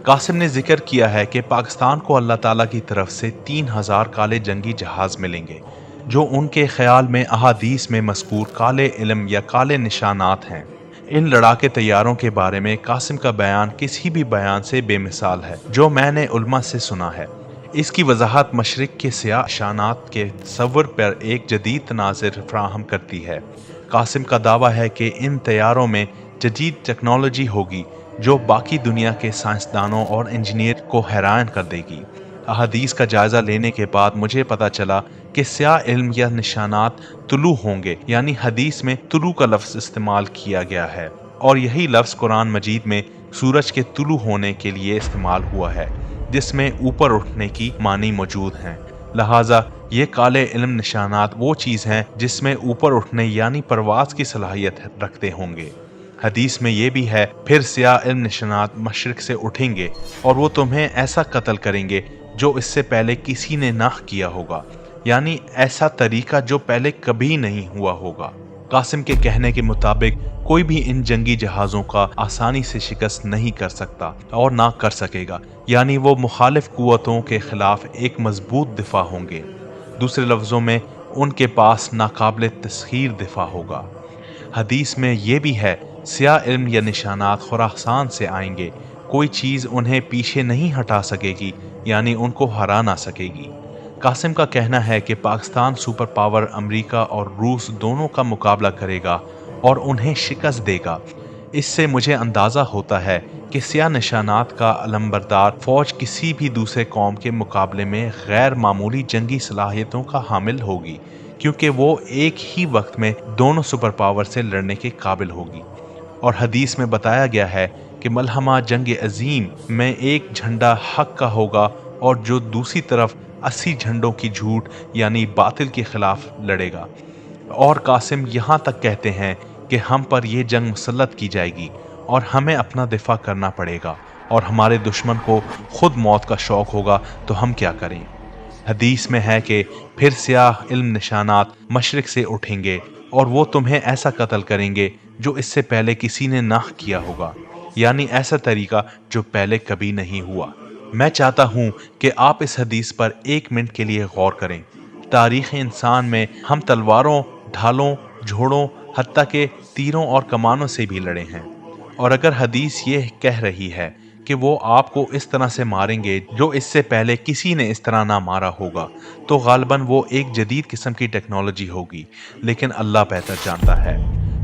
قاسم نے ذکر کیا ہے کہ پاکستان کو اللہ تعالیٰ کی طرف سے 3000 کالے جنگی جہاز ملیں گے، جو ان کے خیال میں احادیث میں مذکور کالے علم یا کالے نشانات ہیں۔ ان لڑاکے طیاروں کے بارے میں قاسم کا بیان کسی بھی بیان سے بے مثال ہے جو میں نے علماء سے سنا ہے۔ اس کی وضاحت مشرق کے سیاہ نشانات کے تصور پر ایک جدید تناظر فراہم کرتی ہے۔ قاسم کا دعویٰ ہے کہ ان طیاروں میں جدید ٹیکنالوجی ہوگی جو باقی دنیا کے سائنسدانوں اور انجینئر کو حیران کر دے گی۔ احادیث کا جائزہ لینے کے بعد مجھے پتا چلا کہ سیاہ علم یا نشانات طلوع ہوں گے، یعنی حدیث میں طلوع کا لفظ استعمال کیا گیا ہے، اور یہی لفظ قرآن مجید میں سورج کے طلوع ہونے کے لیے استعمال ہوا ہے، جس میں اوپر اٹھنے کی معنی موجود ہیں۔ لہٰذا یہ کالے علم نشانات وہ چیز ہیں جس میں اوپر اٹھنے یعنی پرواز کی صلاحیت رکھتے ہوں گے۔ حدیث میں یہ بھی ہے، پھر سیاہ علم نشانات مشرق سے اٹھیں گے اور وہ تمہیں ایسا قتل کریں گے جو اس سے پہلے کسی نے نہ کیا ہوگا، یعنی ایسا طریقہ جو پہلے کبھی نہیں ہوا ہوگا۔ قاسم کے کہنے کے مطابق کوئی بھی ان جنگی جہازوں کا آسانی سے شکست نہیں کر سکتا اور نہ کر سکے گا، یعنی وہ مخالف قوتوں کے خلاف ایک مضبوط دفاع ہوں گے۔ دوسرے لفظوں میں ان کے پاس ناقابل تسخیر دفاع ہوگا۔ حدیث میں یہ بھی ہے، سیاہ علم یا نشانات خراسان سے آئیں گے، کوئی چیز انہیں پیچھے نہیں ہٹا سکے گی، یعنی ان کو ہرا نہ سکے گی۔ قاسم کا کہنا ہے کہ پاکستان سپر پاور امریکہ اور روس دونوں کا مقابلہ کرے گا اور انہیں شکست دے گا۔ اس سے مجھے اندازہ ہوتا ہے کہ سیاہ نشانات کا علمبردار فوج کسی بھی دوسرے قوم کے مقابلے میں غیر معمولی جنگی صلاحیتوں کا حامل ہوگی، کیونکہ وہ ایک ہی وقت میں دونوں سپر پاور سے لڑنے کے قابل ہوگی۔ اور حدیث میں بتایا گیا ہے کہ ملحمہ جنگ عظیم میں ایک جھنڈا حق کا ہوگا اور جو دوسری طرف 80 جھنڈوں کی جھوٹ یعنی باطل کے خلاف لڑے گا۔ اور قاسم یہاں تک کہتے ہیں کہ ہم پر یہ جنگ مسلط کی جائے گی اور ہمیں اپنا دفاع کرنا پڑے گا، اور ہمارے دشمن کو خود موت کا شوق ہوگا تو ہم کیا کریں۔ حدیث میں ہے کہ پھر سیاہ علم نشانات مشرق سے اٹھیں گے اور وہ تمہیں ایسا قتل کریں گے جو اس سے پہلے کسی نے نہ کیا ہوگا، یعنی ایسا طریقہ جو پہلے کبھی نہیں ہوا۔ میں چاہتا ہوں کہ آپ اس حدیث پر ایک منٹ کے لیے غور کریں۔ تاریخ انسان میں ہم تلواروں، ڈھالوں، جھوڑوں، حتیٰ کہ تیروں اور کمانوں سے بھی لڑے ہیں، اور اگر حدیث یہ کہہ رہی ہے کہ وہ آپ کو اس طرح سے ماریں گے جو اس سے پہلے کسی نے اس طرح نہ مارا ہوگا، تو غالباً وہ ایک جدید قسم کی ٹیکنالوجی ہوگی، لیکن اللہ بہتر جانتا ہے۔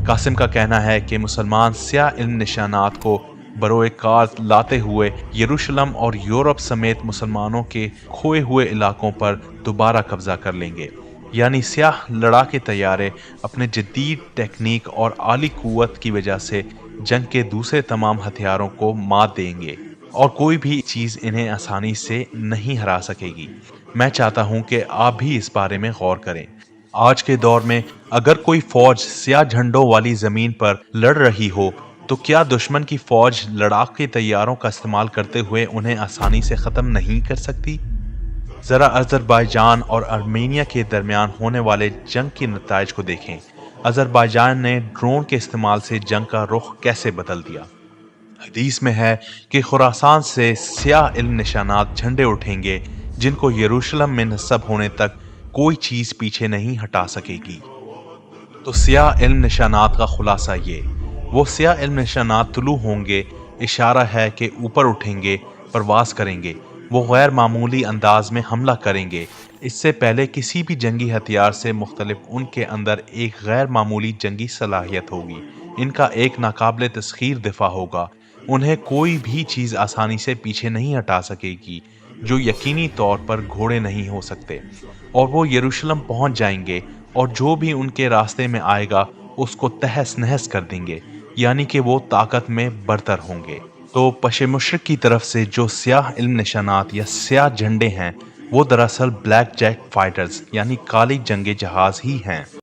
قاسم کا کہنا ہے کہ مسلمان سیاہ علم نشانات کو بروئے کار لاتے ہوئے یروشلم اور یورپ سمیت مسلمانوں کے کھوئے ہوئے علاقوں پر دوبارہ قبضہ کر لیں گے، یعنی سیاہ لڑاکے طیارے اپنے جدید ٹیکنیک اور عالی قوت کی وجہ سے جنگ کے دوسرے تمام ہتھیاروں کو مات دیں گے، اور کوئی بھی چیز انہیں آسانی سے نہیں ہرا سکے گی۔ میں چاہتا ہوں کہ آپ بھی اس بارے میں غور کریں۔ آج کے دور میں اگر کوئی فوج سیاہ جھنڈوں والی زمین پر لڑ رہی ہو تو کیا دشمن کی فوج لڑاکے طیاروں کا استعمال کرتے ہوئے انہیں آسانی سے ختم نہیں کر سکتی؟ ذرا آذربائیجان اور آرمینیا کے درمیان ہونے والے جنگ کے نتائج کو دیکھیں۔ آذربائیجان نے ڈرون کے استعمال سے جنگ کا رخ کیسے بدل دیا۔ حدیث میں ہے کہ خراسان سے سیاہ علم نشانات جھنڈے اٹھیں گے جن کو یروشلم میں نصب ہونے تک کوئی چیز پیچھے نہیں ہٹا سکے گی۔ تو سیاہ علم نشانات کا خلاصہ یہ، وہ سیاہ علم نشانات طلوع ہوں گے، اشارہ ہے کہ اوپر اٹھیں گے، پرواز کریں گے، وہ غیر معمولی انداز میں حملہ کریں گے۔ اس سے پہلے کسی بھی جنگی ہتھیار سے مختلف ان کے اندر ایک غیر معمولی جنگی صلاحیت ہوگی، ان کا ایک ناقابل تسخیر دفاع ہوگا، انہیں کوئی بھی چیز آسانی سے پیچھے نہیں ہٹا سکے گی، جو یقینی طور پر گھوڑے نہیں ہو سکتے، اور وہ یروشلم پہنچ جائیں گے اور جو بھی ان کے راستے میں آئے گا اس کو تہس نہس کر دیں گے، یعنی کہ وہ طاقت میں برتر ہوں گے۔ تو پش مشرق کی طرف سے جو سیاہ علم نشانات یا سیاہ جھنڈے ہیں وہ دراصل بلیک جیٹ فائٹرز یعنی کالی جنگی جہاز ہی ہیں۔